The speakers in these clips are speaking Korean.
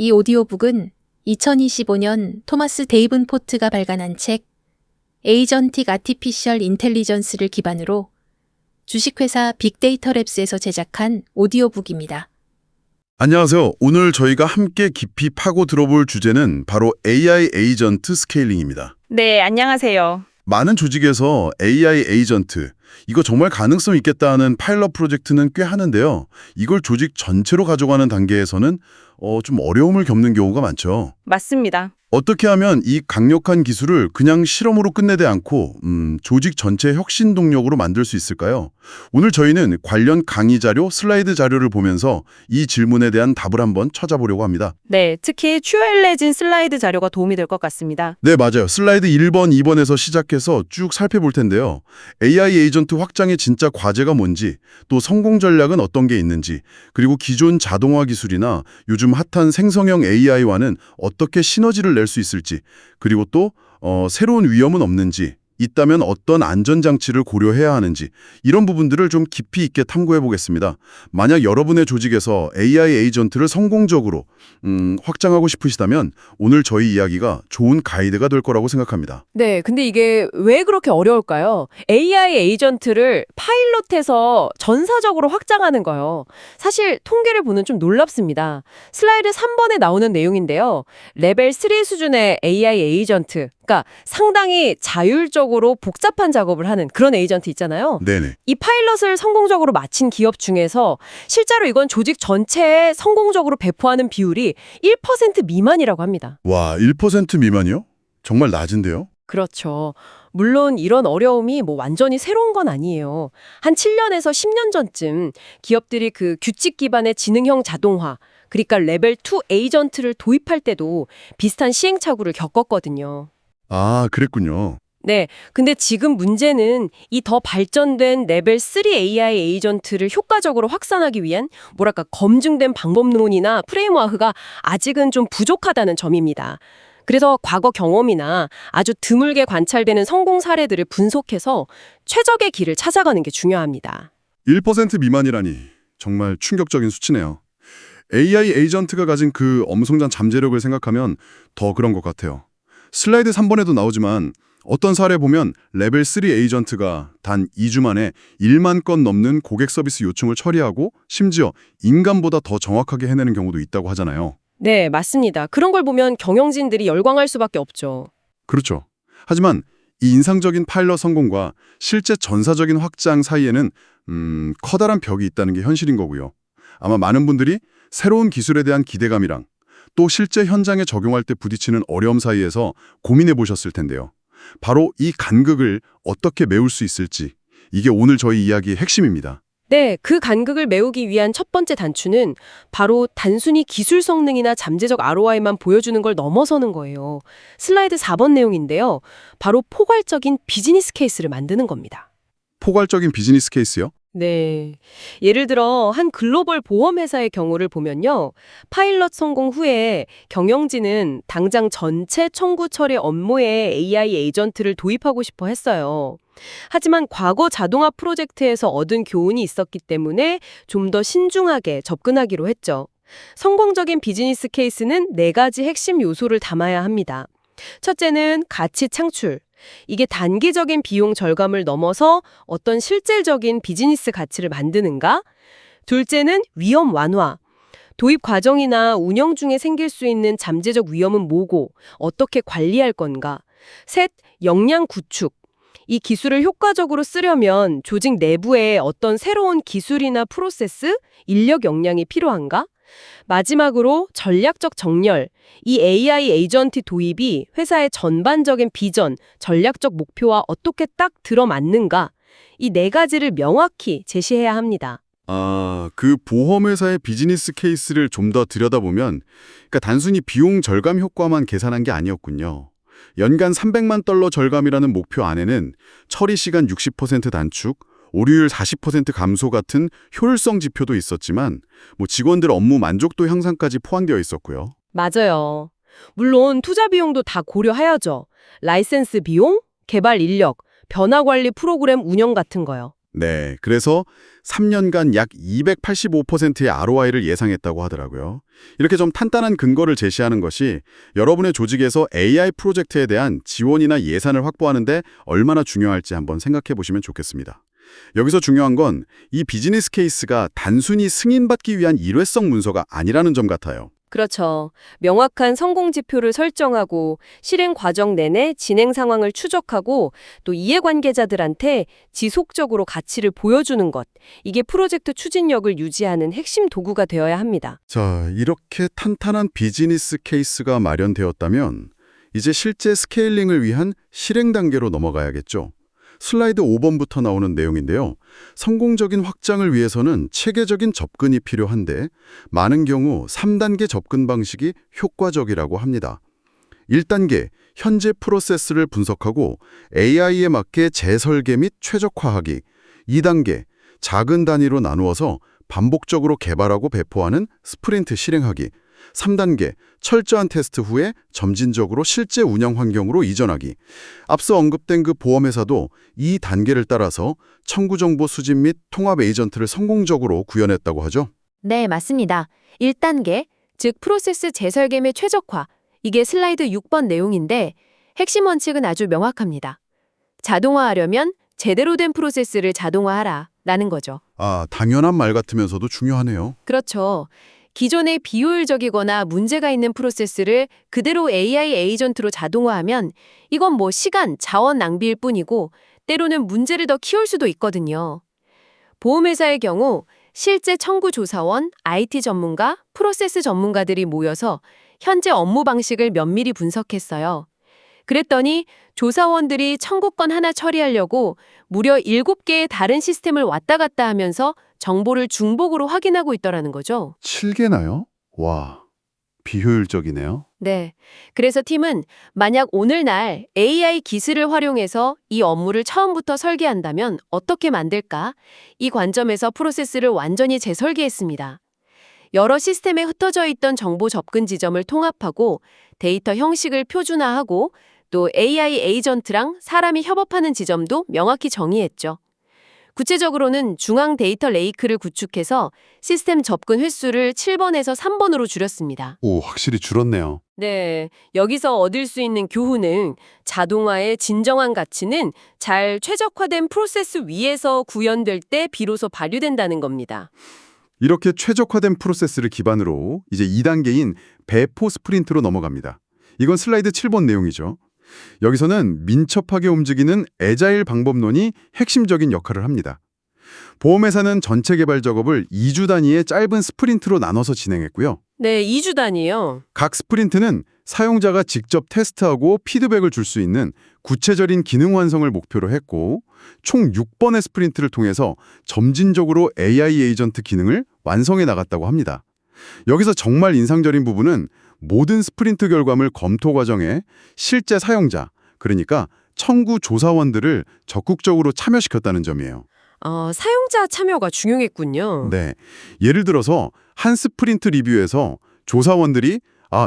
이 오디오북은 2025년 토마스 데이븐포트가 발간한 책 에이전틱 아티피셜 인텔리전스를 기반으로 주식회사 빅데이터 랩스에서 제작한 오디오북입니다. 안녕하세요. 오늘 저희가 함께 깊이 파고 들어볼 주제는 바로 AI 에이전트 스케일링입니다. 네, 안녕하세요. 많은 조직에서 AI 에이전트, 이거 정말 가능성 있겠다는 파일럿 프로젝트는 꽤 하는데요. 이걸 조직 전체로 가져가는 단계에서는 좀 어려움을 겪는 경우가 많죠. 맞습니다. 어떻게 하면 이 강력한 기술을 그냥 실험으로 끝내지 않고 조직 전체 혁신 동력으로 만들 수 있을까요? 오늘 저희는 관련 강의 자료, 슬라이드 자료를 보면서 이 질문에 대한 답을 한번 찾아보려고 합니다. 네, 특히 큐엘레진 슬라이드 자료가 도움이 될 것 같습니다. 네, 맞아요. 슬라이드 1번, 2번에서 시작해서 쭉 살펴볼 텐데요. AI 에이전트 확장의 진짜 과제가 뭔지, 또 성공 전략은 어떤 게 있는지, 그리고 기존 자동화 기술이나 요즘 핫한 생성형 AI와는 어떻게 시너지를 낼 수 있을지, 그리고 또 새로운 위험은 없는지, 있다면 어떤 안전장치를 고려해야 하는지 이런 부분들을 좀 깊이 있게 탐구해 보겠습니다. 만약 여러분의 조직에서 AI 에이전트를 성공적으로 확장하고 싶으시다면 오늘 저희 이야기가 좋은 가이드가 될 거라고 생각합니다. 네, 근데 이게 왜 그렇게 어려울까요? AI 에이전트를 파일럿해서 전사적으로 확장하는 거요. 사실 통계를 보면 좀 놀랍습니다. 슬라이드 3번에 나오는 내용인데요. 레벨 3 수준의 AI 에이전트, 그러니까 상당히 자율적으로 복잡한 작업을 하는 그런 에이전트 있잖아요. 네네. 이 파일럿을 성공적으로 마친 기업 중에서 실제로 이건 조직 전체에 성공적으로 배포하는 비율이 1% 미만이라고 합니다. 와, 1% 미만이요? 정말 낮은데요? 그렇죠. 물론 이런 어려움이 완전히 새로운 건 아니에요. 한 7년에서 10년 전쯤 기업들이 그 규칙 기반의 지능형 자동화, 그러니까 레벨 2 에이전트를 도입할 때도 비슷한 시행착오를 겪었거든요. 아, 그랬군요. 네, 근데 지금 문제는 이 더 발전된 레벨 3 AI 에이전트를 효과적으로 확산하기 위한 검증된 방법론이나 프레임워크가 아직은 좀 부족하다는 점입니다. 그래서 과거 경험이나 아주 드물게 관찰되는 성공 사례들을 분석해서 최적의 길을 찾아가는 게 중요합니다. 1% 미만이라니 정말 충격적인 수치네요. AI 에이전트가 가진 그 엄청난 잠재력을 생각하면 더 그런 것 같아요. 슬라이드 3번에도 나오지만 어떤 사례 보면 레벨 3 에이전트가 단 2주 만에 1만 건 넘는 고객 서비스 요청을 처리하고 심지어 인간보다 더 정확하게 해내는 경우도 있다고 하잖아요. 네, 맞습니다. 그런 걸 보면 경영진들이 열광할 수밖에 없죠. 그렇죠. 하지만 이 인상적인 파일럿 성공과 실제 전사적인 확장 사이에는 커다란 벽이 있다는 게 현실인 거고요. 아마 많은 분들이 새로운 기술에 대한 기대감이랑 또 실제 현장에 적용할 때 부딪히는 어려움 사이에서 고민해 보셨을 텐데요. 바로 이 간극을 어떻게 메울 수 있을지, 이게 오늘 저희 이야기의 핵심입니다. 네, 그 간극을 메우기 위한 첫 번째 단추는 바로 단순히 기술 성능이나 잠재적 ROI만 보여주는 걸 넘어서는 거예요. 슬라이드 4번 내용인데요. 바로 포괄적인 비즈니스 케이스를 만드는 겁니다. 포괄적인 비즈니스 케이스요? 네. 예를 들어 한 글로벌 보험회사의 경우를 보면요. 파일럿 성공 후에 경영진은 당장 전체 청구 처리 업무에 AI 에이전트를 도입하고 싶어 했어요. 하지만 과거 자동화 프로젝트에서 얻은 교훈이 있었기 때문에 좀 더 신중하게 접근하기로 했죠. 성공적인 비즈니스 케이스는 4가지 핵심 요소를 담아야 합니다. 첫째는 가치 창출. 이게 단기적인 비용 절감을 넘어서 어떤 실질적인 비즈니스 가치를 만드는가? 둘째는 위험 완화. 도입 과정이나 운영 중에 생길 수 있는 잠재적 위험은 뭐고 어떻게 관리할 건가? 셋, 역량 구축. 이 기술을 효과적으로 쓰려면 조직 내부에 어떤 새로운 기술이나 프로세스, 인력 역량이 필요한가? 마지막으로 전략적 정렬. 이 AI 에이전트 도입이 회사의 전반적인 비전, 전략적 목표와 어떻게 딱 들어맞는가? 이 4가지를 명확히 제시해야 합니다. 아, 그 보험회사의 비즈니스 케이스를 좀 더 들여다보면 그러니까 단순히 비용 절감 효과만 계산한 게 아니었군요. 연간 $300만 절감이라는 목표 안에는 처리 시간 60% 단축, 오류율 40% 감소 같은 효율성 지표도 있었지만 직원들 업무 만족도 향상까지 포함되어 있었고요. 맞아요. 물론 투자 비용도 다 고려해야죠. 라이센스 비용, 개발 인력, 변화 관리 프로그램 운영 같은 거요. 네, 그래서 3년간 약 285%의 ROI를 예상했다고 하더라고요. 이렇게 좀 탄탄한 근거를 제시하는 것이 여러분의 조직에서 AI 프로젝트에 대한 지원이나 예산을 확보하는데 얼마나 중요할지 한번 생각해 보시면 좋겠습니다. 여기서 중요한 건 이 비즈니스 케이스가 단순히 승인받기 위한 일회성 문서가 아니라는 점 같아요. 그렇죠. 명확한 성공 지표를 설정하고 실행 과정 내내 진행 상황을 추적하고 또 이해관계자들한테 지속적으로 가치를 보여주는 것. 이게 프로젝트 추진력을 유지하는 핵심 도구가 되어야 합니다. 자, 이렇게 탄탄한 비즈니스 케이스가 마련되었다면 이제 실제 스케일링을 위한 실행 단계로 넘어가야겠죠. 슬라이드 5번부터 나오는 내용인데요. 성공적인 확장을 위해서는 체계적인 접근이 필요한데 많은 경우 3단계 접근 방식이 효과적이라고 합니다. 1단계, 현재 프로세스를 분석하고 AI에 맞게 재설계 및 최적화하기. 2단계, 작은 단위로 나누어서 반복적으로 개발하고 배포하는 스프린트 실행하기. 3단계, 철저한 테스트 후에 점진적으로 실제 운영 환경으로 이전하기. 앞서 언급된 그 보험회사도 이 단계를 따라서 청구 정보 수집 및 통합 에이전트를 성공적으로 구현했다고 하죠. 네, 맞습니다. 1단계, 즉 프로세스 재설계 및 최적화. 이게 슬라이드 6번 내용인데 핵심 원칙은 아주 명확합니다. 자동화하려면 제대로 된 프로세스를 자동화하라 라는 거죠. 아, 당연한 말 같으면서도 중요하네요. 그렇죠. 기존의 비효율적이거나 문제가 있는 프로세스를 그대로 AI 에이전트로 자동화하면 이건 뭐 시간, 자원 낭비일 뿐이고 때로는 문제를 더 키울 수도 있거든요. 보험회사의 경우 실제 청구 조사원, IT 전문가, 프로세스 전문가들이 모여서 현재 업무 방식을 면밀히 분석했어요. 그랬더니 조사원들이 청구건 하나 처리하려고 무려 7개의 다른 시스템을 왔다 갔다 하면서 정보를 중복으로 확인하고 있더라는 거죠. 7개나요? 와, 비효율적이네요. 네. 그래서 팀은 만약 오늘날 AI 기술을 활용해서 이 업무를 처음부터 설계한다면 어떻게 만들까? 이 관점에서 프로세스를 완전히 재설계했습니다. 여러 시스템에 흩어져 있던 정보 접근 지점을 통합하고 데이터 형식을 표준화하고 또 AI 에이전트랑 사람이 협업하는 지점도 명확히 정의했죠. 구체적으로는 중앙 데이터 레이크를 구축해서 시스템 접근 횟수를 7번에서 3번으로 줄였습니다. 오, 확실히 줄었네요. 네, 여기서 얻을 수 있는 교훈은 자동화의 진정한 가치는 잘 최적화된 프로세스 위에서 구현될 때 비로소 발휘된다는 겁니다. 이렇게 최적화된 프로세스를 기반으로 이제 2단계인 배포 스프린트로 넘어갑니다. 이건 슬라이드 7번 내용이죠. 여기서는 민첩하게 움직이는 애자일 방법론이 핵심적인 역할을 합니다. 보험회사는 전체 개발 작업을 2주 단위의 짧은 스프린트로 나눠서 진행했고요. 네, 2주 단위요. 각 스프린트는 사용자가 직접 테스트하고 피드백을 줄 수 있는 구체적인 기능 완성을 목표로 했고 총 6번의 스프린트를 통해서 점진적으로 AI 에이전트 기능을 완성해 나갔다고 합니다. 여기서 정말 인상적인 부분은 모든 스프린트 결과물 검토 과정에 실제 사용자, 그러니까 청구 조사원들을 적극적으로 참여시켰다는 점이에요. 사용자 참여가 중요했군요. 네, 예를 들어서 한 스프린트 리뷰에서 조사원들이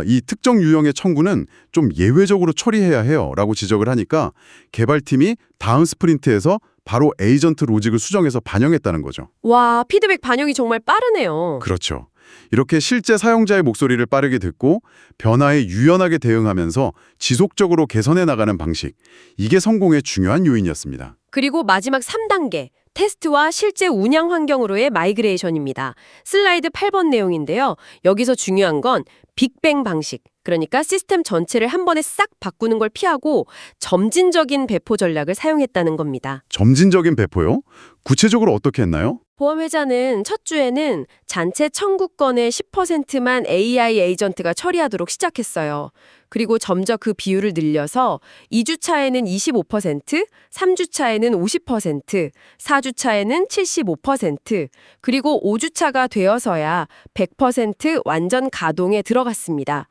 이 특정 유형의 청구는 좀 예외적으로 처리해야 해요 라고 지적을 하니까 개발팀이 다음 스프린트에서 바로 에이전트 로직을 수정해서 반영했다는 거죠. 와, 피드백 반영이 정말 빠르네요. 그렇죠. 이렇게 실제 사용자의 목소리를 빠르게 듣고 변화에 유연하게 대응하면서 지속적으로 개선해 나가는 방식, 이게 성공의 중요한 요인이었습니다. 그리고 마지막 3단계, 테스트와 실제 운영 환경으로의 마이그레이션입니다. 슬라이드 8번 내용인데요. 여기서 중요한 건 빅뱅 방식, 그러니까 시스템 전체를 한 번에 싹 바꾸는 걸 피하고 점진적인 배포 전략을 사용했다는 겁니다. 점진적인 배포요? 구체적으로 어떻게 했나요? 보험회사는 첫 주에는 잔체 청구건의 10%만 AI 에이전트가 처리하도록 시작했어요. 그리고 점점 그 비율을 늘려서 2주 차에는 25%, 3주 차에는 50%, 4주 차에는 75%, 그리고 5주 차가 되어서야 100% 완전 가동에 들어갔습니다.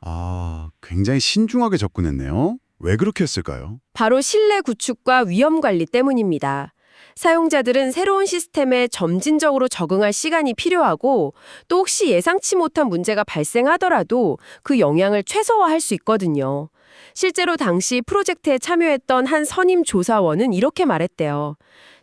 굉장히 신중하게 접근했네요. 왜 그렇게 했을까요? 바로 신뢰 구축과 위험 관리 때문입니다. 사용자들은 새로운 시스템에 점진적으로 적응할 시간이 필요하고 또 혹시 예상치 못한 문제가 발생하더라도 그 영향을 최소화할 수 있거든요. 실제로 당시 프로젝트에 참여했던 한 선임 조사원은 이렇게 말했대요.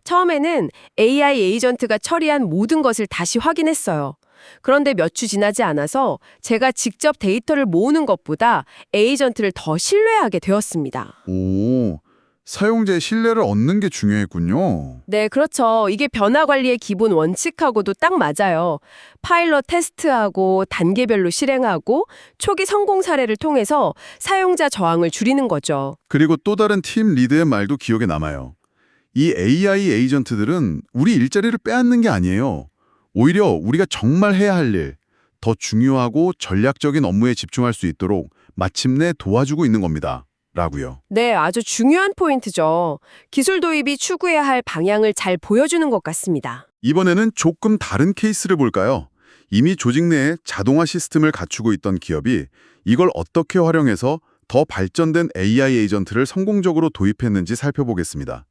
처음에는 AI 에이전트가 처리한 모든 것을 다시 확인했어요. 그런데 몇 주 지나지 않아서 제가 직접 데이터를 모으는 것보다 에이전트를 더 신뢰하게 되었습니다. 오, 사용자의 신뢰를 얻는 게 중요했군요. 네, 그렇죠. 이게 변화 관리의 기본 원칙하고도 딱 맞아요. 파일럿 테스트하고 단계별로 실행하고 초기 성공 사례를 통해서 사용자 저항을 줄이는 거죠. 그리고 또 다른 팀 리드의 말도 기억에 남아요. 이 AI 에이전트들은 우리 일자리를 빼앗는 게 아니에요. 오히려 우리가 정말 해야 할 일, 더 중요하고 전략적인 업무에 집중할 수 있도록 마침내 도와주고 있는 겁니다. 라고요. 네, 아주 중요한 포인트죠. 기술 도입이 추구해야 할 방향을 잘 보여주는 것 같습니다. 이번에는 조금 다른 케이스를 볼까요? 이미 조직 내에 자동화 시스템을 갖추고 있던 기업이 이걸 어떻게 활용해서 더 발전된 AI 에이전트를 성공적으로 도입했는지 살펴보겠습니다.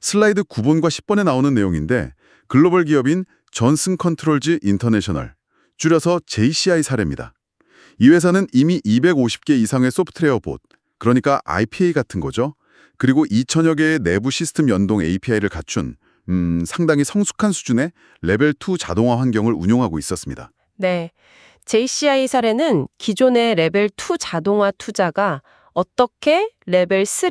슬라이드 9번과 10번에 나오는 내용인데 글로벌 기업인 존슨 컨트롤즈 인터내셔널, 줄여서 JCI 사례입니다. 이 회사는 이미 250개 이상의 소프트웨어 봇, 그러니까 IPA 같은 거죠. 그리고 2천여 개의 내부 시스템 연동 API를 갖춘 상당히 성숙한 수준의 레벨 2 자동화 환경을 운용하고 있었습니다. 네. JCI 사례는 기존의 레벨 2 자동화 투자가 어떻게 레벨 3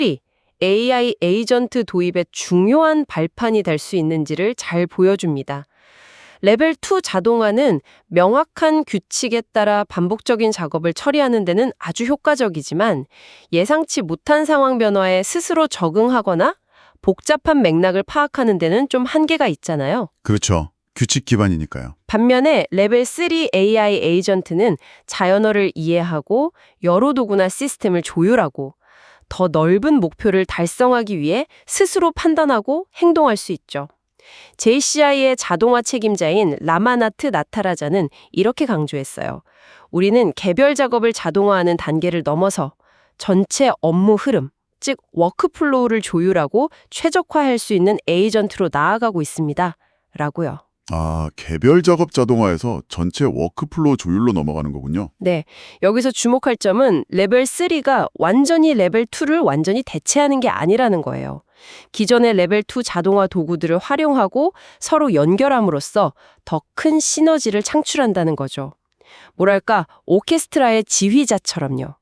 AI 에이전트 도입의 중요한 발판이 될 수 있는지를 잘 보여줍니다. 레벨 2 자동화는 명확한 규칙에 따라 반복적인 작업을 처리하는 데는 아주 효과적이지만 예상치 못한 상황 변화에 스스로 적응하거나 복잡한 맥락을 파악하는 데는 좀 한계가 있잖아요. 그렇죠. 규칙 기반이니까요. 반면에 레벨 3 AI 에이전트는 자연어를 이해하고 여러 도구나 시스템을 조율하고 더 넓은 목표를 달성하기 위해 스스로 판단하고 행동할 수 있죠. JCI의 자동화 책임자인 라마나트 나타라자는 이렇게 강조했어요. 우리는 개별 작업을 자동화하는 단계를 넘어서 전체 업무 흐름, 즉 워크플로우를 조율하고 최적화할 수 있는 에이전트로 나아가고 있습니다. 라고요. 아, 개별 작업 자동화에서 전체 워크플로우 조율로 넘어가는 거군요. 네, 여기서 주목할 점은 레벨 3가 완전히 레벨 2를 완전히 대체하는 게 아니라는 거예요. 기존의 레벨 2 자동화 도구들을 활용하고 서로 연결함으로써 더 큰 시너지를 창출한다는 거죠. 뭐랄까, 오케스트라의 지휘자처럼요.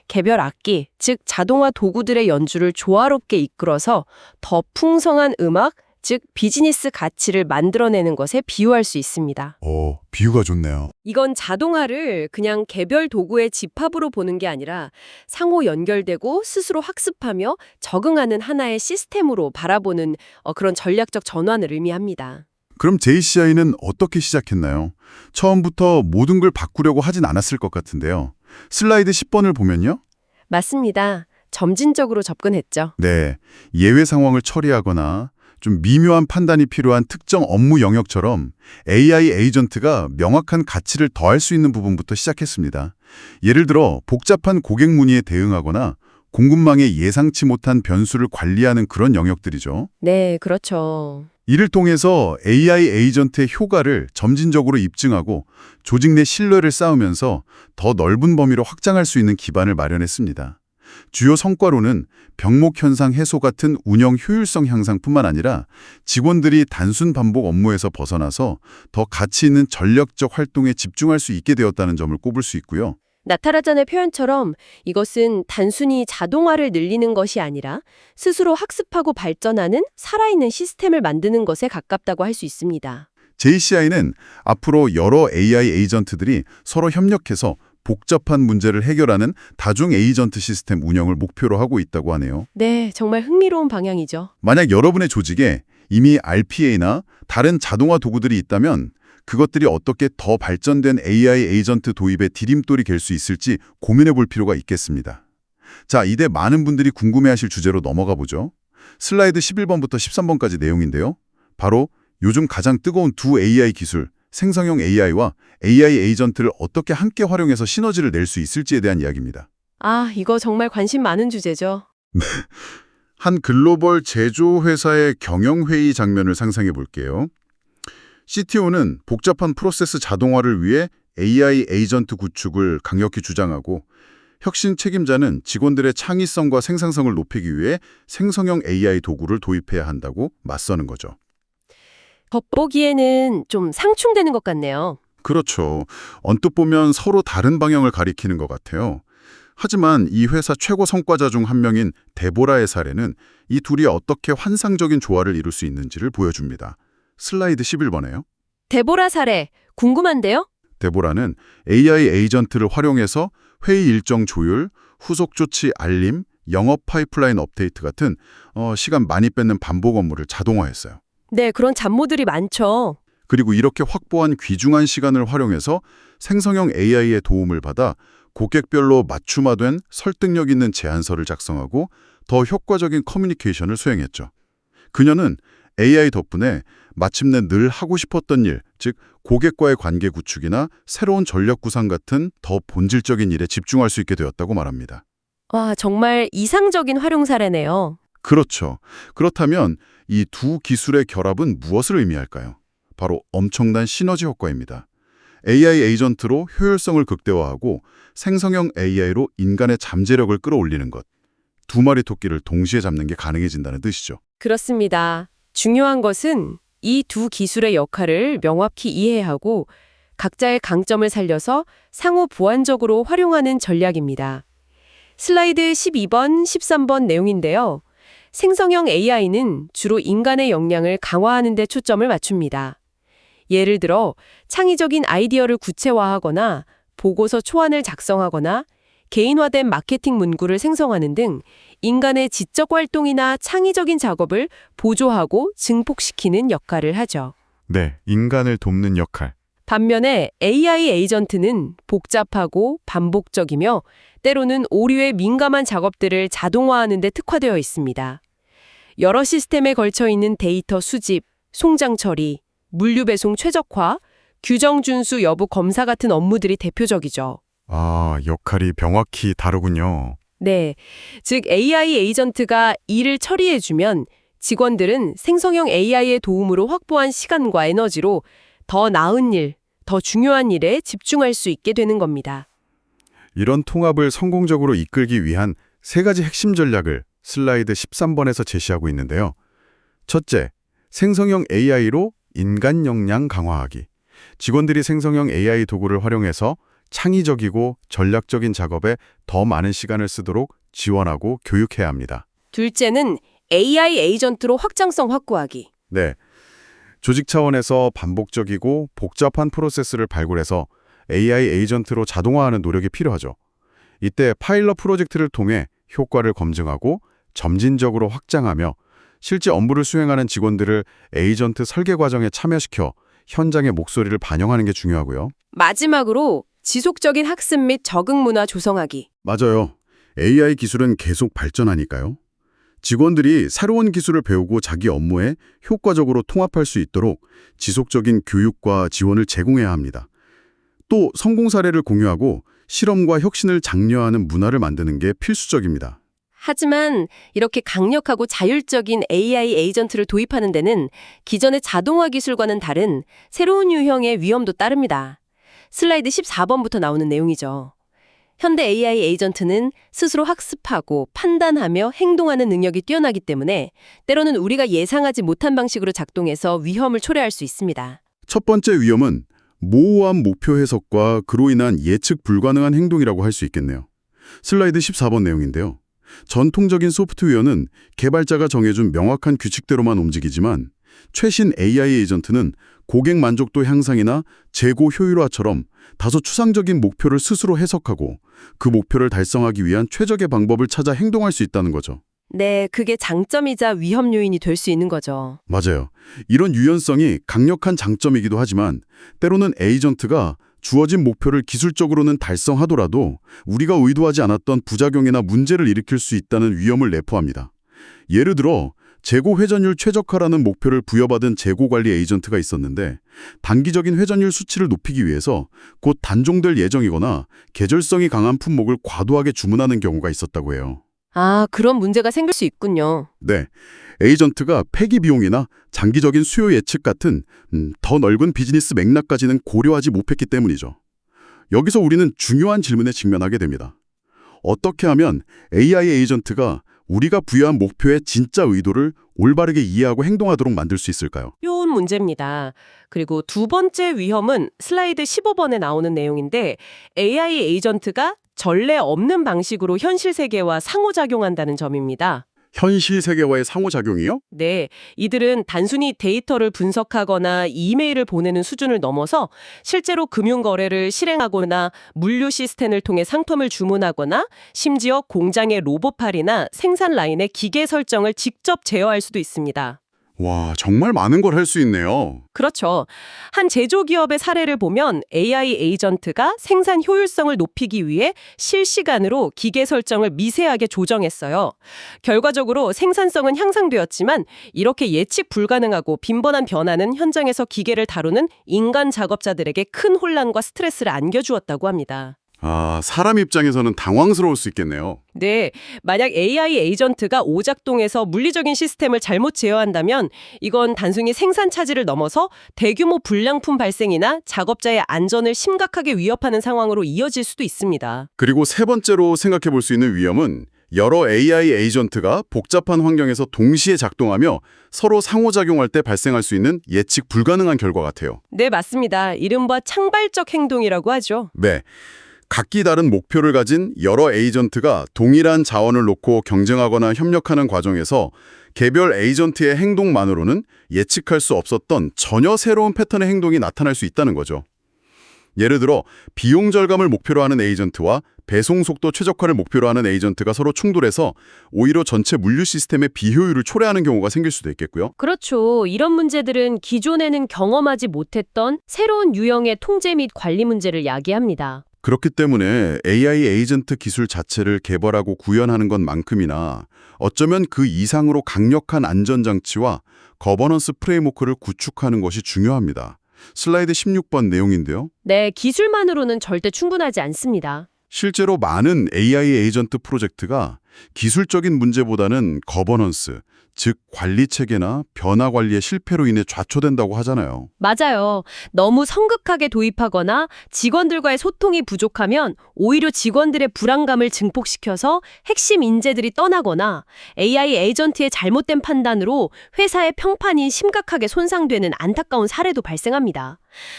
개별 악기, 즉 자동화 도구들의 연주를 조화롭게 이끌어서 더 풍성한 음악, 즉 비즈니스 가치를 만들어내는 것에 비유할 수 있습니다. 비유가 좋네요. 이건 자동화를 그냥 개별 도구의 집합으로 보는 게 아니라 상호 연결되고 스스로 학습하며 적응하는 하나의 시스템으로 바라보는 그런 전략적 전환을 의미합니다. 그럼 JCI는 어떻게 시작했나요? 처음부터 모든 걸 바꾸려고 하진 않았을 것 같은데요. 슬라이드 10번을 보면요. 맞습니다. 점진적으로 접근했죠. 네, 예외 상황을 처리하거나 좀 미묘한 판단이 필요한 특정 업무 영역처럼 AI 에이전트가 명확한 가치를 더할 수 있는 부분부터 시작했습니다. 예를 들어 복잡한 고객 문의에 대응하거나 공급망의 예상치 못한 변수를 관리하는 그런 영역들이죠. 네, 그렇죠. 이를 통해서 AI 에이전트의 효과를 점진적으로 입증하고 조직 내 신뢰를 쌓으면서 더 넓은 범위로 확장할 수 있는 기반을 마련했습니다. 주요 성과로는 병목 현상 해소 같은 운영 효율성 향상뿐만 아니라 직원들이 단순 반복 업무에서 벗어나서 더 가치 있는 전략적 활동에 집중할 수 있게 되었다는 점을 꼽을 수 있고요. 나타라잔의 표현처럼 이것은 단순히 자동화를 늘리는 것이 아니라 스스로 학습하고 발전하는 살아있는 시스템을 만드는 것에 가깝다고 할 수 있습니다. JCI는 앞으로 여러 AI 에이전트들이 서로 협력해서 복잡한 문제를 해결하는 다중 에이전트 시스템 운영을 목표로 하고 있다고 하네요. 네, 정말 흥미로운 방향이죠. 만약 여러분의 조직에 이미 RPA나 다른 자동화 도구들이 있다면 그것들이 어떻게 더 발전된 AI 에이전트 도입의 디딤돌이 될 수 있을지 고민해 볼 필요가 있겠습니다. 자, 이제 많은 분들이 궁금해하실 주제로 넘어가 보죠. 슬라이드 11번부터 13번까지 내용인데요. 바로 요즘 가장 뜨거운 두 AI 기술, 생성형 AI와 AI 에이전트를 어떻게 함께 활용해서 시너지를 낼 수 있을지에 대한 이야기입니다. 아, 이거 정말 관심 많은 주제죠. 한 글로벌 제조회사의 경영회의 장면을 상상해 볼게요. CTO는 복잡한 프로세스 자동화를 위해 AI 에이전트 구축을 강력히 주장하고 혁신 책임자는 직원들의 창의성과 생산성을 높이기 위해 생성형 AI 도구를 도입해야 한다고 맞서는 거죠. 겉보기에는 좀 상충되는 것 같네요. 그렇죠. 언뜻 보면 서로 다른 방향을 가리키는 것 같아요. 하지만 이 회사 최고 성과자 중 한 명인 데보라의 사례는 이 둘이 어떻게 환상적인 조화를 이룰 수 있는지를 보여줍니다. 슬라이드 11번에요. 데보라 사례, 궁금한데요? 데보라는 AI 에이전트를 활용해서 회의 일정 조율, 후속 조치 알림, 영업 파이프라인 업데이트 같은 시간 많이 뺏는 반복 업무를 자동화했어요. 네, 그런 잡모들이 많죠. 그리고 이렇게 확보한 귀중한 시간을 활용해서 생성형 AI의 도움을 받아 고객별로 맞춤화된 설득력 있는 제안서를 작성하고 더 효과적인 커뮤니케이션을 수행했죠. 그녀는 AI 덕분에 마침내 늘 하고 싶었던 일, 즉 고객과의 관계 구축이나 새로운 전략 구상 같은 더 본질적인 일에 집중할 수 있게 되었다고 말합니다. 와, 정말 이상적인 활용 사례네요. 그렇죠. 그렇다면 이 두 기술의 결합은 무엇을 의미할까요? 바로 엄청난 시너지 효과입니다. AI 에이전트로 효율성을 극대화하고 생성형 AI로 인간의 잠재력을 끌어올리는 것. 두 마리 토끼를 동시에 잡는 게 가능해진다는 뜻이죠. 그렇습니다. 중요한 것은 이 두 기술의 역할을 명확히 이해하고 각자의 강점을 살려서 상호 보완적으로 활용하는 전략입니다. 슬라이드 12번, 13번 내용인데요. 생성형 AI는 주로 인간의 역량을 강화하는 데 초점을 맞춥니다. 예를 들어 창의적인 아이디어를 구체화하거나 보고서 초안을 작성하거나 개인화된 마케팅 문구를 생성하는 등 인간의 지적 활동이나 창의적인 작업을 보조하고 증폭시키는 역할을 하죠. 네, 인간을 돕는 역할. 반면에 AI 에이전트는 복잡하고 반복적이며 때로는 오류에 민감한 작업들을 자동화하는 데 특화되어 있습니다. 여러 시스템에 걸쳐 있는 데이터 수집, 송장 처리, 물류 배송 최적화, 규정 준수 여부 검사 같은 업무들이 대표적이죠. 아, 역할이 명확히 다르군요. 네, 즉 AI 에이전트가 일을 처리해주면 직원들은 생성형 AI의 도움으로 확보한 시간과 에너지로 더 나은 일, 더 중요한 일에 집중할 수 있게 되는 겁니다. 이런 통합을 성공적으로 이끌기 위한 세 가지 핵심 전략을 슬라이드 13번에서 제시하고 있는데요. 첫째, 생성형 AI로 인간 역량 강화하기. 직원들이 생성형 AI 도구를 활용해서 창의적이고 전략적인 작업에 더 많은 시간을 쓰도록 지원하고 교육해야 합니다. 둘째는 AI 에이전트로 확장성 확보하기. 네. 조직 차원에서 반복적이고 복잡한 프로세스를 발굴해서 AI 에이전트로 자동화하는 노력이 필요하죠. 이때 파일럿 프로젝트를 통해 효과를 검증하고 점진적으로 확장하며 실제 업무를 수행하는 직원들을 에이전트 설계 과정에 참여시켜 현장의 목소리를 반영하는 게 중요하고요. 마지막으로 지속적인 학습 및 적응 문화 조성하기. 맞아요. AI 기술은 계속 발전하니까요. 직원들이 새로운 기술을 배우고 자기 업무에 효과적으로 통합할 수 있도록 지속적인 교육과 지원을 제공해야 합니다. 또 성공 사례를 공유하고 실험과 혁신을 장려하는 문화를 만드는 게 필수적입니다. 하지만 이렇게 강력하고 자율적인 AI 에이전트를 도입하는 데는 기존의 자동화 기술과는 다른 새로운 유형의 위험도 따릅니다. 슬라이드 14번부터 나오는 내용이죠. 현대 AI 에이전트는 스스로 학습하고 판단하며 행동하는 능력이 뛰어나기 때문에 때로는 우리가 예상하지 못한 방식으로 작동해서 위험을 초래할 수 있습니다. 첫 번째 위험은 모호한 목표 해석과 그로 인한 예측 불가능한 행동이라고 할 수 있겠네요. 슬라이드 14번 내용인데요. 전통적인 소프트웨어는 개발자가 정해준 명확한 규칙대로만 움직이지만 최신 AI 에이전트는 고객 만족도 향상이나 재고 효율화처럼 다소 추상적인 목표를 스스로 해석하고 그 목표를 달성하기 위한 최적의 방법을 찾아 행동할 수 있다는 거죠. 네, 그게 장점이자 위험 요인이 될 수 있는 거죠. 맞아요. 이런 유연성이 강력한 장점이기도 하지만 때로는 에이전트가 주어진 목표를 기술적으로는 달성하더라도 우리가 의도하지 않았던 부작용이나 문제를 일으킬 수 있다는 위험을 내포합니다. 예를 들어 재고 회전율 최적화라는 목표를 부여받은 재고관리 에이전트가 있었는데 단기적인 회전율 수치를 높이기 위해서 곧 단종될 예정이거나 계절성이 강한 품목을 과도하게 주문하는 경우가 있었다고 해요. 아, 그런 문제가 생길 수 있군요. 네, 에이전트가 폐기 비용이나 장기적인 수요 예측 같은 더 넓은 비즈니스 맥락까지는 고려하지 못했기 때문이죠. 여기서 우리는 중요한 질문에 직면하게 됩니다. 어떻게 하면 AI 에이전트가 우리가 부여한 목표의 진짜 의도를 올바르게 이해하고 행동하도록 만들 수 있을까요? 쉬운 문제입니다. 그리고 두 번째 위험은 슬라이드 15번에 나오는 내용인데 AI 에이전트가 전례 없는 방식으로 현실 세계와 상호작용한다는 점입니다. 현실 세계와의 상호작용이요? 네, 이들은 단순히 데이터를 분석하거나 이메일을 보내는 수준을 넘어서 실제로 금융거래를 실행하거나 물류 시스템을 통해 상품을 주문하거나 심지어 공장의 로봇팔이나 생산 라인의 기계 설정을 직접 제어할 수도 있습니다. 와, 정말 많은 걸 할 수 있네요. 그렇죠. 한 제조기업의 사례를 보면 AI 에이전트가 생산 효율성을 높이기 위해 실시간으로 기계 설정을 미세하게 조정했어요. 결과적으로 생산성은 향상되었지만 이렇게 예측 불가능하고 빈번한 변화는 현장에서 기계를 다루는 인간 작업자들에게 큰 혼란과 스트레스를 안겨주었다고 합니다. 아, 사람 입장에서는 당황스러울 수 있겠네요. 네, 만약 AI 에이전트가 오작동해서 물리적인 시스템을 잘못 제어한다면 이건 단순히 생산 차질을 넘어서 대규모 불량품 발생이나 작업자의 안전을 심각하게 위협하는 상황으로 이어질 수도 있습니다. 그리고 세 번째로 생각해 볼 수 있는 위험은 여러 AI 에이전트가 복잡한 환경에서 동시에 작동하며 서로 상호작용할 때 발생할 수 있는 예측 불가능한 결과 같아요. 네, 맞습니다. 이른바 창발적 행동이라고 하죠. 네. 각기 다른 목표를 가진 여러 에이전트가 동일한 자원을 놓고 경쟁하거나 협력하는 과정에서 개별 에이전트의 행동만으로는 예측할 수 없었던 전혀 새로운 패턴의 행동이 나타날 수 있다는 거죠. 예를 들어 비용 절감을 목표로 하는 에이전트와 배송 속도 최적화를 목표로 하는 에이전트가 서로 충돌해서 오히려 전체 물류 시스템의 비효율을 초래하는 경우가 생길 수도 있겠고요. 그렇죠. 이런 문제들은 기존에는 경험하지 못했던 새로운 유형의 통제 및 관리 문제를 야기합니다. 그렇기 때문에 AI 에이전트 기술 자체를 개발하고 구현하는 것만큼이나 어쩌면 그 이상으로 강력한 안전장치와 거버넌스 프레임워크를 구축하는 것이 중요합니다. 슬라이드 16번 내용인데요. 네, 기술만으로는 절대 충분하지 않습니다. 실제로 많은 AI 에이전트 프로젝트가 기술적인 문제보다는 거버넌스, 즉 관리 체계나 변화 관리의 실패로 인해 좌초된다고 하잖아요. 맞아요. 너무 성급하게 도입하거나 직원들과의 소통이 부족하면 오히려 직원들의 불안감을 증폭시켜서 핵심 인재들이 떠나거나 AI 에이전트의 잘못된 판단으로 회사의 평판이 심각하게 손상되는 안타까운 사례도 발생합니다.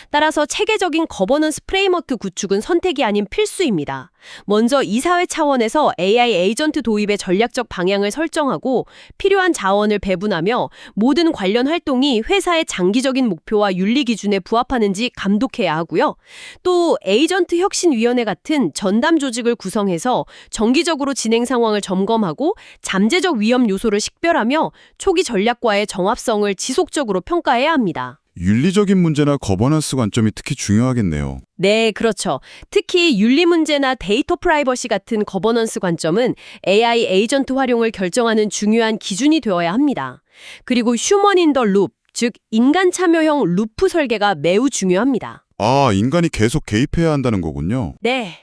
따라서 체계적인 거버넌스 프레임워크 구축은 선택이 아닌 필수입니다. 먼저 이사회 차원에서 AI 에이전트 도입의 전략적 방향을 설정하고 필요한 자원을 배분하며 모든 관련 활동이 회사의 장기적인 목표와 윤리 기준에 부합하는지 감독해야 하고요. 또 에이전트 혁신위원회 같은 전담 조직을 구성해서 정기적으로 진행 상황을 점검하고 잠재적 위험 요소를 식별하며 초기 전략과의 정합성을 지속적으로 평가해야 합니다. 윤리적인 문제나 거버넌스 관점이 특히 중요하겠네요. 네, 그렇죠. 특히 윤리 문제나 데이터 프라이버시 같은 거버넌스 관점은 AI 에이전트 활용을 결정하는 중요한 기준이 되어야 합니다. 그리고 휴먼 인 더 룹, 즉 인간 참여형 루프 설계가 매우 중요합니다. 아, 인간이 계속 개입해야 한다는 거군요. 네,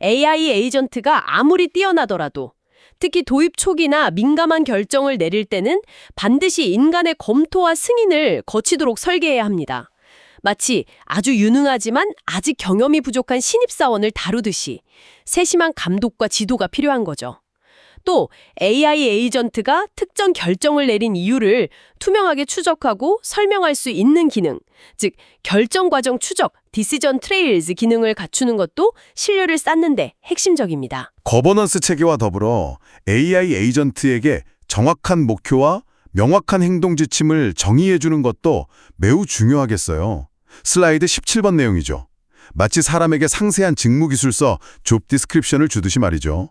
AI 에이전트가 아무리 뛰어나더라도 특히 도입 초기나 민감한 결정을 내릴 때는 반드시 인간의 검토와 승인을 거치도록 설계해야 합니다. 마치 아주 유능하지만 아직 경험이 부족한 신입사원을 다루듯이 세심한 감독과 지도가 필요한 거죠. 또 AI 에이전트가 특정 결정을 내린 이유를 투명하게 추적하고 설명할 수 있는 기능, 즉 결정 과정 추적, 디시전 트레일즈 기능을 갖추는 것도 신뢰를 쌓는 데 핵심적입니다. 거버넌스 체계와 더불어 AI 에이전트에게 정확한 목표와 명확한 행동 지침을 정의해주는 것도 매우 중요하겠어요. 슬라이드 17번 내용이죠. 마치 사람에게 상세한 직무기술서 조브 디스크립션을 주듯이 말이죠.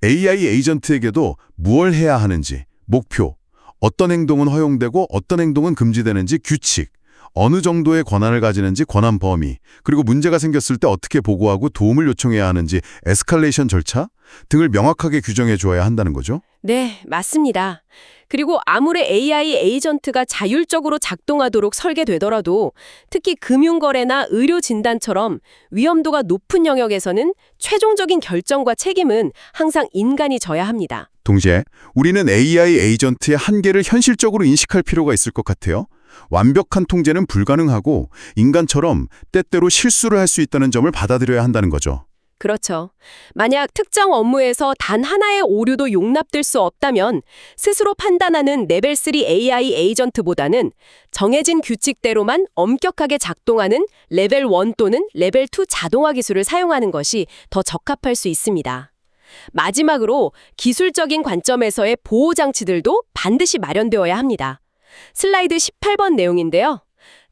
AI 에이전트에게도 무엇을 해야 하는지, 목표, 어떤 행동은 허용되고 어떤 행동은 금지되는지 규칙, 어느 정도의 권한을 가지는지 권한 범위, 그리고 문제가 생겼을 때 어떻게 보고하고 도움을 요청해야 하는지 에스컬레이션 절차 등을 명확하게 규정해 주어야 한다는 거죠. 네, 맞습니다. 그리고 아무리 AI 에이전트가 자율적으로 작동하도록 설계되더라도 특히 금융거래나 의료진단처럼 위험도가 높은 영역에서는 최종적인 결정과 책임은 항상 인간이 져야 합니다. 동시에 우리는 AI 에이전트의 한계를 현실적으로 인식할 필요가 있을 것 같아요. 완벽한 통제는 불가능하고 인간처럼 때때로 실수를 할 수 있다는 점을 받아들여야 한다는 거죠. 그렇죠. 만약 특정 업무에서 단 하나의 오류도 용납될 수 없다면 스스로 판단하는 레벨 3 AI 에이전트보다는 정해진 규칙대로만 엄격하게 작동하는 레벨 1 또는 레벨 2 자동화 기술을 사용하는 것이 더 적합할 수 있습니다. 마지막으로 기술적인 관점에서의 보호 장치들도 반드시 마련되어야 합니다. 슬라이드 18번 내용인데요.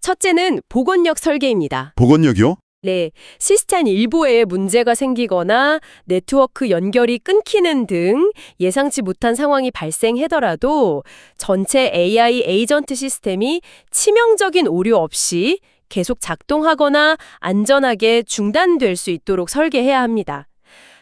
첫째는 복원력 설계입니다. 복원력이요? 네, 시스템 일부에 문제가 생기거나 네트워크 연결이 끊기는 등 예상치 못한 상황이 발생하더라도 전체 AI 에이전트 시스템이 치명적인 오류 없이 계속 작동하거나 안전하게 중단될 수 있도록 설계해야 합니다.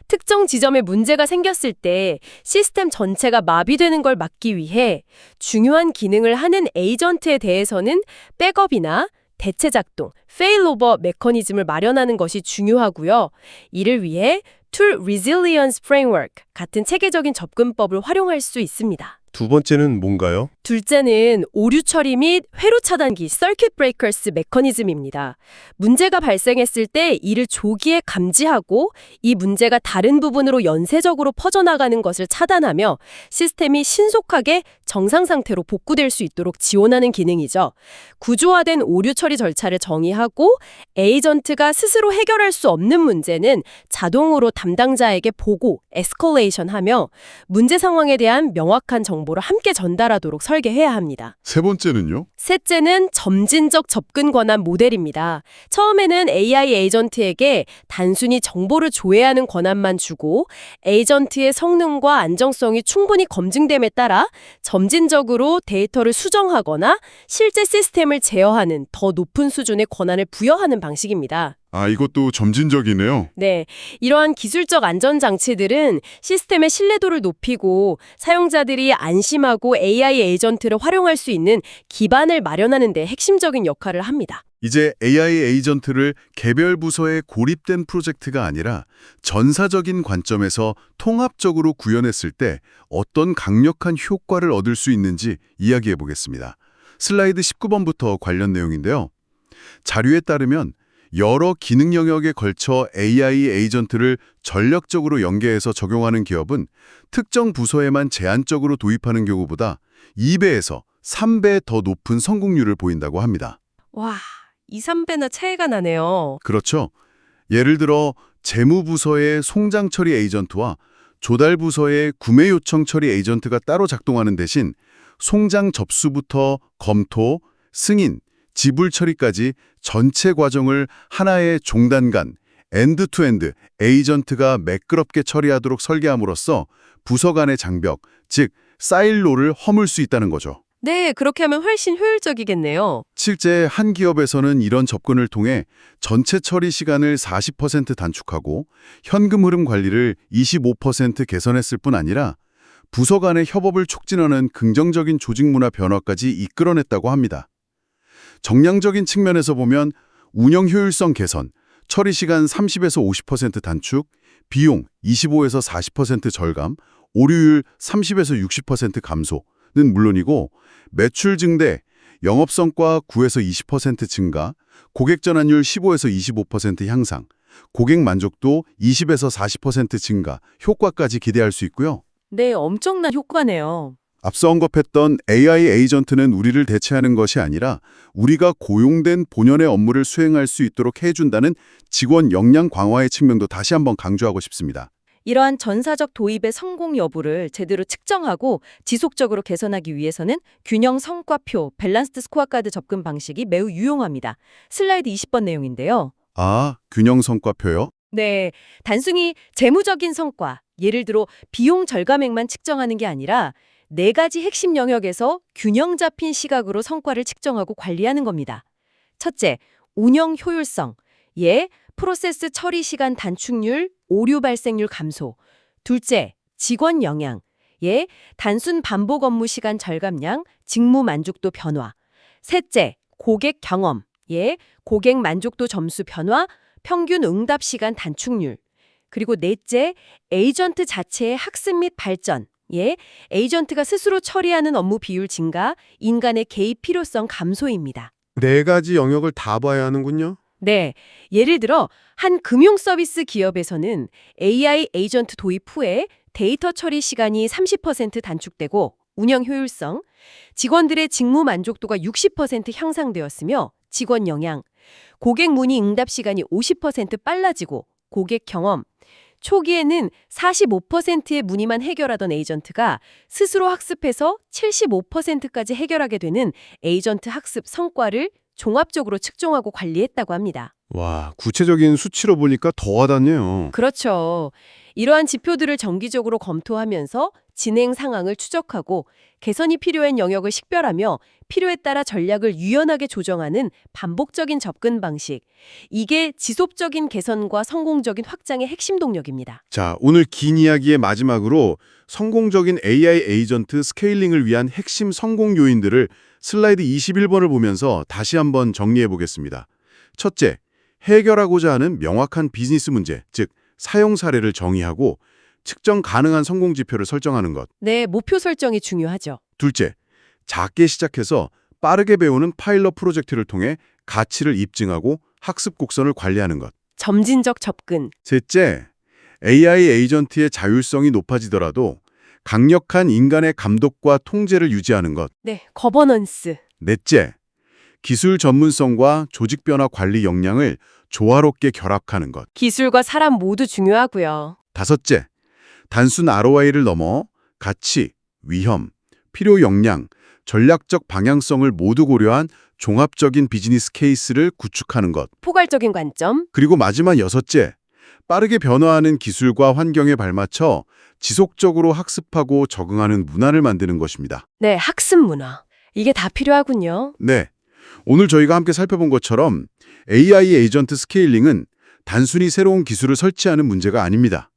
특정 지점에 문제가 생겼을 때 시스템 전체가 마비되는 걸 막기 위해 중요한 기능을 하는 에이전트에 대해서는 백업이나 대체 작동, failover 메커니즘을 마련하는 것이 중요하고요. 이를 위해 Tool Resilience Framework 같은 체계적인 접근법을 활용할 수 있습니다. 두 번째는 뭔가요? 둘째는 오류 처리 및 회로 차단기 Circuit Breakers 메커니즘입니다. 문제가 발생했을 때 이를 조기에 감지하고 이 문제가 다른 부분으로 연쇄적으로 퍼져나가는 것을 차단하며 시스템이 신속하게 정상 상태로 복구될 수 있도록 지원하는 기능이죠. 구조화된 오류 처리 절차를 정의하고 에이전트가 스스로 해결할 수 없는 문제는 자동으로 담당자에게 보고 에스컬레이션하며 문제 상황에 대한 명확한 정보를 함께 전달하도록 설계해야 합니다. 세 번째는요? 셋째는 점진적 접근 권한 모델입니다. 처음에는 AI 에이전트에게 단순히 정보를 조회하는 권한만 주고 에이전트의 성능과 안정성이 충분히 검증됨에 따라 점진적으로 데이터를 수정하거나 실제 시스템을 제어하는 더 높은 수준의 권한을 부여하는 방식입니다. 아, 이것도 점진적이네요. 네, 이러한 기술적 안전장치들은 시스템의 신뢰도를 높이고 사용자들이 안심하고 AI 에이전트를 활용할 수 있는 기반을 마련하는 데 핵심적인 역할을 합니다. 이제 AI 에이전트를 개별 부서에 고립된 프로젝트가 아니라 전사적인 관점에서 통합적으로 구현했을 때 어떤 강력한 효과를 얻을 수 있는지 이야기해 보겠습니다. 슬라이드 19번부터 관련 내용인데요. 자료에 따르면 여러 기능 영역에 걸쳐 AI 에이전트를 전략적으로 연계해서 적용하는 기업은 특정 부서에만 제한적으로 도입하는 경우보다 2배에서 3배 더 높은 성공률을 보인다고 합니다. 와, 2, 3배나 차이가 나네요. 그렇죠. 예를 들어 재무부서의 송장 처리 에이전트와 조달부서의 구매 요청 처리 에이전트가 따로 작동하는 대신 송장 접수부터 검토, 승인, 지불 처리까지 전체 과정을 하나의 종단간, 엔드-투-엔드 에이전트가 매끄럽게 처리하도록 설계함으로써 부서 간의 장벽, 즉 사일로를 허물 수 있다는 거죠. 네, 그렇게 하면 훨씬 효율적이겠네요. 실제 한 기업에서는 이런 접근을 통해 전체 처리 시간을 40% 단축하고 현금 흐름 관리를 25% 개선했을 뿐 아니라 부서 간의 협업을 촉진하는 긍정적인 조직 문화 변화까지 이끌어냈다고 합니다. 정량적인 측면에서 보면 운영 효율성 개선, 처리 시간 30에서 50% 단축, 비용 25에서 40% 절감, 오류율 30에서 60% 감소는 물론이고 매출 증대, 영업성과 9에서 20% 증가, 고객 전환율 15에서 25% 향상, 고객 만족도 20에서 40% 증가, 효과까지 기대할 수 있고요. 네, 엄청난 효과네요. 앞서 언급했던 AI 에이전트는 우리를 대체하는 것이 아니라 우리가 고용된 본연의 업무를 수행할 수 있도록 해준다는 직원 역량 강화의 측면도 다시 한번 강조하고 싶습니다. 이러한 전사적 도입의 성공 여부를 제대로 측정하고 지속적으로 개선하기 위해서는 균형 성과표, 밸런스드 스코어카드 접근 방식이 매우 유용합니다. 슬라이드 20번 내용인데요. 아, 균형 성과표요? 네, 단순히 재무적인 성과, 예를 들어 비용 절감액만 측정하는 게 아니라 4가지 핵심 영역에서 균형 잡힌 시각으로 성과를 측정하고 관리하는 겁니다. 첫째, 운영 효율성. 프로세스 처리 시간 단축률, 오류 발생률 감소. 둘째, 직원 영향. 단순 반복 업무 시간 절감량, 직무 만족도 변화. 셋째, 고객 경험. 고객 만족도 점수 변화, 평균 응답 시간 단축률. 그리고 넷째, 에이전트 자체의 학습 및 발전. 에이전트가 스스로 처리하는 업무 비율 증가, 인간의 개입 필요성 감소입니다. 4가지 영역을 다 봐야 하는군요. 네, 예를 들어 한 금융 서비스 기업에서는 AI 에이전트 도입 후에 데이터 처리 시간이 30% 단축되고 운영 효율성, 직원들의 직무 만족도가 60% 향상되었으며 직원 영향, 고객 문의 응답 시간이 50% 빨라지고 고객 경험, 초기에는 45%의 문의만 해결하던 에이전트가 스스로 학습해서 75%까지 해결하게 되는 에이전트 학습 성과를 종합적으로 측정하고 관리했다고 합니다. 와, 구체적인 수치로 보니까 더 와닿네요. 그렇죠. 이러한 지표들을 정기적으로 검토하면서 진행 상황을 추적하고 개선이 필요한 영역을 식별하며 필요에 따라 전략을 유연하게 조정하는 반복적인 접근 방식. 이게 지속적인 개선과 성공적인 확장의 핵심 동력입니다. 자, 오늘 긴 이야기의 마지막으로 성공적인 AI 에이전트 스케일링을 위한 핵심 성공 요인들을 슬라이드 21번을 보면서 다시 한번 정리해 보겠습니다. 첫째, 해결하고자 하는 명확한 비즈니스 문제, 즉 사용 사례를 정의하고 측정 가능한 성공 지표를 설정하는 것. 네, 목표 설정이 중요하죠. 둘째, 작게 시작해서 빠르게 배우는 파일럿 프로젝트를 통해 가치를 입증하고 학습 곡선을 관리하는 것. 점진적 접근. 셋째, AI 에이전트의 자율성이 높아지더라도 강력한 인간의 감독과 통제를 유지하는 것. 네, 거버넌스. 넷째, 기술 전문성과 조직 변화 관리 역량을 조화롭게 결합하는 것. 기술과 사람 모두 중요하고요. 다섯째, 단순 ROI를 넘어 가치, 위험, 필요 역량, 전략적 방향성을 모두 고려한 종합적인 비즈니스 케이스를 구축하는 것. 포괄적인 관점. 그리고 마지막 여섯째, 빠르게 변화하는 기술과 환경에 발맞춰 지속적으로 학습하고 적응하는 문화를 만드는 것입니다. 네, 학습 문화. 이게 다 필요하군요. 네, 오늘 저희가 함께 살펴본 것처럼 AI 에이전트 스케일링은 단순히 새로운 기술을 설치하는 문제가 아닙니다.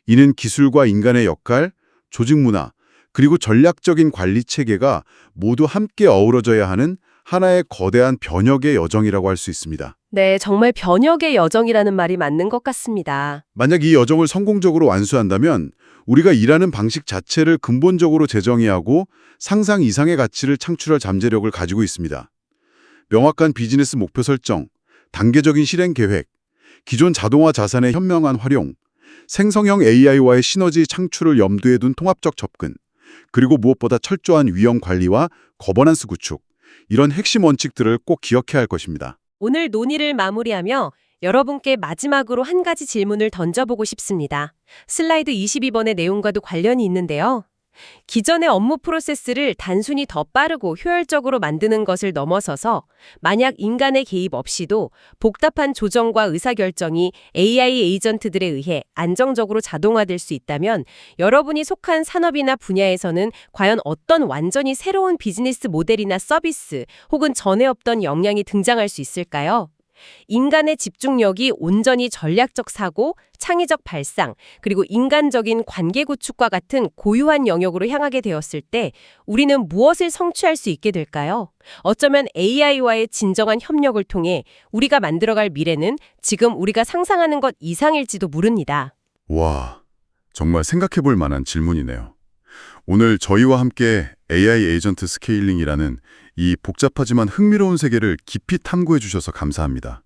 이는 기술과 인간의 역할, 조직 문화, 그리고 전략적인 관리 체계가 모두 함께 어우러져야 하는 하나의 거대한 변혁의 여정이라고 할 수 있습니다. 네, 정말 변혁의 여정이라는 말이 맞는 것 같습니다. 만약 이 여정을 성공적으로 완수한다면 우리가 일하는 방식 자체를 근본적으로 재정의하고 상상 이상의 가치를 창출할 잠재력을 가지고 있습니다. 명확한 비즈니스 목표 설정, 단계적인 실행 계획, 기존 자동화 자산의 현명한 활용, 생성형 AI와의 시너지 창출을 염두에 둔 통합적 접근, 그리고 무엇보다 철저한 위험 관리와 거버넌스 구축, 이런 핵심 원칙들을 꼭 기억해야 할 것입니다. 오늘 논의를 마무리하며 여러분께 마지막으로 한 가지 질문을 던져보고 싶습니다. 슬라이드 22번의 내용과도 관련이 있는데요. 기존의 업무 프로세스를 단순히 더 빠르고 효율적으로 만드는 것을 넘어서서 만약 인간의 개입 없이도 복잡한 조정과 의사결정이 AI 에이전트들에 의해 안정적으로 자동화될 수 있다면 여러분이 속한 산업이나 분야에서는 과연 어떤 완전히 새로운 비즈니스 모델이나 서비스 혹은 전에 없던 역량이 등장할 수 있을까요? 인간의 집중력이 온전히 전략적 사고, 창의적 발상, 그리고 인간적인 관계 구축과 같은 고유한 영역으로 향하게 되었을 때 우리는 무엇을 성취할 수 있게 될까요? 어쩌면 AI와의 진정한 협력을 통해 우리가 만들어갈 미래는 지금 우리가 상상하는 것 이상일지도 모릅니다. 와, 정말 생각해 볼 만한 질문이네요. 오늘 저희와 함께 AI 에이전트 스케일링이라는 이 복잡하지만 흥미로운 세계를 깊이 탐구해 주셔서 감사합니다.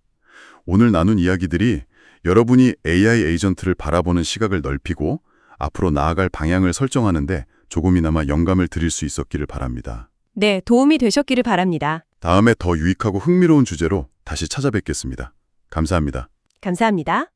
오늘 나눈 이야기들이 여러분이 AI 에이전트를 바라보는 시각을 넓히고 앞으로 나아갈 방향을 설정하는데 조금이나마 영감을 드릴 수 있었기를 바랍니다. 네, 도움이 되셨기를 바랍니다. 다음에 더 유익하고 흥미로운 주제로 다시 찾아뵙겠습니다. 감사합니다. 감사합니다.